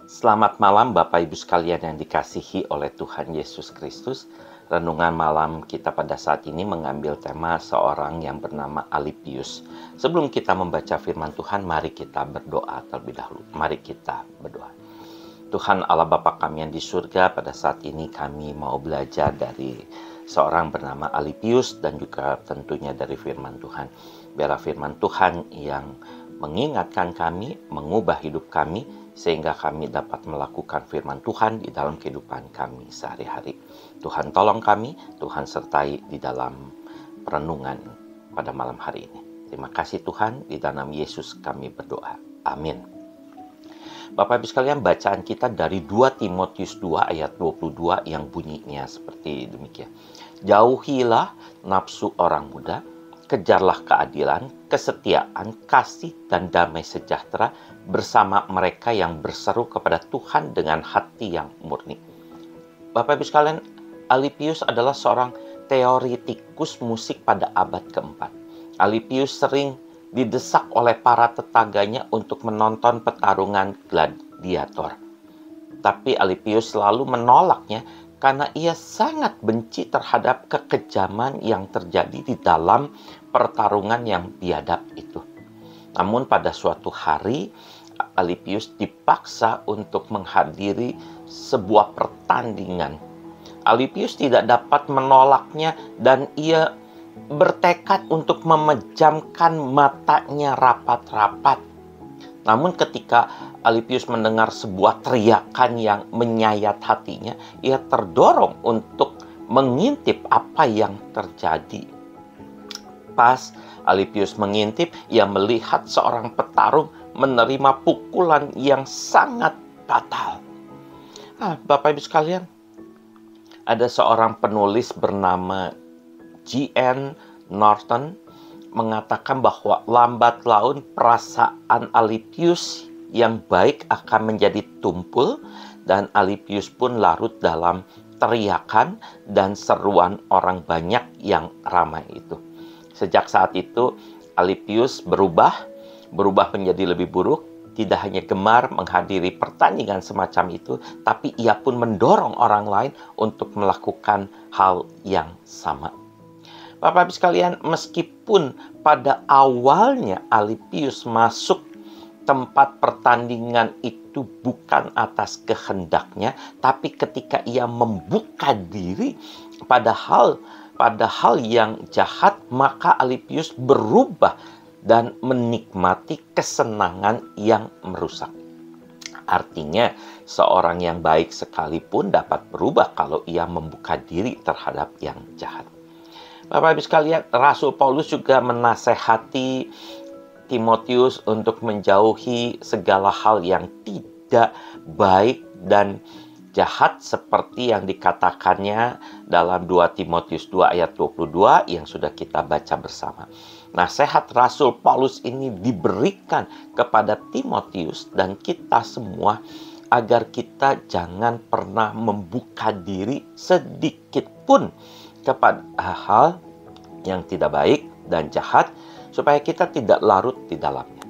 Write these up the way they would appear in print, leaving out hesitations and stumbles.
Selamat malam Bapak Ibu sekalian yang dikasihi oleh Tuhan Yesus Kristus. Renungan malam kita pada saat ini mengambil tema seorang yang bernama Alipius. Sebelum kita membaca firman Tuhan, mari kita berdoa terlebih dahulu. Mari kita berdoa. Tuhan Allah Bapa kami yang di surga, pada saat ini kami mau belajar dari seorang bernama Alipius dan juga tentunya dari firman Tuhan. Biarlah firman Tuhan yang mengingatkan kami, mengubah hidup kami, sehingga kami dapat melakukan firman Tuhan di dalam kehidupan kami sehari-hari. Tuhan tolong kami, Tuhan sertai di dalam perenungan pada malam hari ini. Terima kasih Tuhan, di dalam Yesus kami berdoa. Amin. Bapak Ibu sekalian, bacaan kita dari 2 Timotius 2 ayat 22 yang bunyinya seperti demikian. Jauhilah nafsu orang muda, kejarlah keadilan, kesetiaan, kasih, dan damai sejahtera bersama mereka yang berseru kepada Tuhan dengan hati yang murni. Bapak Ibu sekalian, Alipius adalah seorang teoretikus musik pada abad keempat. Alipius sering didesak oleh para tetangganya untuk menonton pertarungan gladiator. Tapi Alipius selalu menolaknya karena ia sangat benci terhadap kekejaman yang terjadi di dalam pertarungan yang biadab itu. Namun pada suatu hari, Alipius dipaksa untuk menghadiri sebuah pertandingan. Alipius tidak dapat menolaknya dan ia bertekad untuk memejamkan matanya rapat-rapat. Namun ketika Alipius mendengar sebuah teriakan yang menyayat hatinya, ia terdorong untuk mengintip apa yang terjadi. Pas Alipius mengintip, ia melihat seorang petarung menerima pukulan yang sangat fatal. Bapak Ibu sekalian, ada seorang penulis bernama G.N. Norton mengatakan bahwa lambat laun perasaan Alipius yang baik akan menjadi tumpul dan Alipius pun larut dalam teriakan dan seruan orang banyak yang ramai itu. Sejak saat itu Alipius berubah menjadi lebih buruk, tidak hanya gemar menghadiri pertandingan semacam itu, tapi ia pun mendorong orang lain untuk melakukan hal yang sama. Bapak Ibu sekalian, meskipun pada awalnya Alipius masuk tempat pertandingan itu bukan atas kehendaknya, tapi ketika ia membuka diri pada hal yang jahat, maka Alipius berubah dan menikmati kesenangan yang merusak. Artinya, seorang yang baik sekalipun dapat berubah kalau ia membuka diri terhadap yang jahat. Bapak Ibu sekalian, Rasul Paulus juga menasehati Timotius untuk menjauhi segala hal yang tidak baik dan jahat seperti yang dikatakannya dalam 2 Timotius 2 ayat 22 yang sudah kita baca bersama. Nasihat Rasul Paulus ini diberikan kepada Timotius dan kita semua agar kita jangan pernah membuka diri sedikit pun kepada hal yang tidak baik dan jahat, supaya kita tidak larut di dalamnya.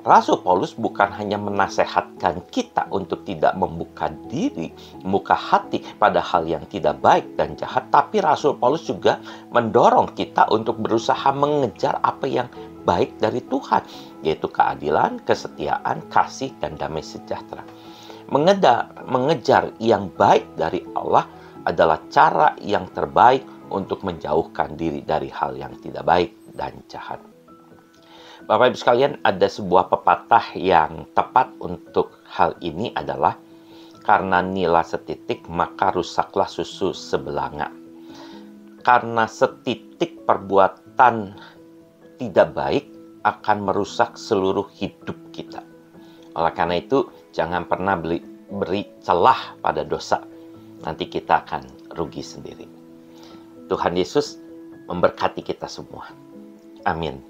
Rasul Paulus bukan hanya menasehatkan kita untuk tidak membuka diri, membuka hati pada hal yang tidak baik dan jahat, tapi Rasul Paulus juga mendorong kita untuk berusaha mengejar apa yang baik dari Tuhan, yaitu keadilan, kesetiaan, kasih, dan damai sejahtera. Mengejar yang baik dari Allah adalah cara yang terbaik untuk menjauhkan diri dari hal yang tidak baik dan jahat. Bapak Ibu sekalian, ada sebuah pepatah yang tepat untuk hal ini adalah, karena nila setitik maka rusaklah susu sebelanga. Karena setitik perbuatan tidak baik akan merusak seluruh hidup kita. Oleh karena itu, jangan pernah beri celah pada dosa. Nanti kita akan rugi sendiri. Tuhan Yesus memberkati kita semua. Amin.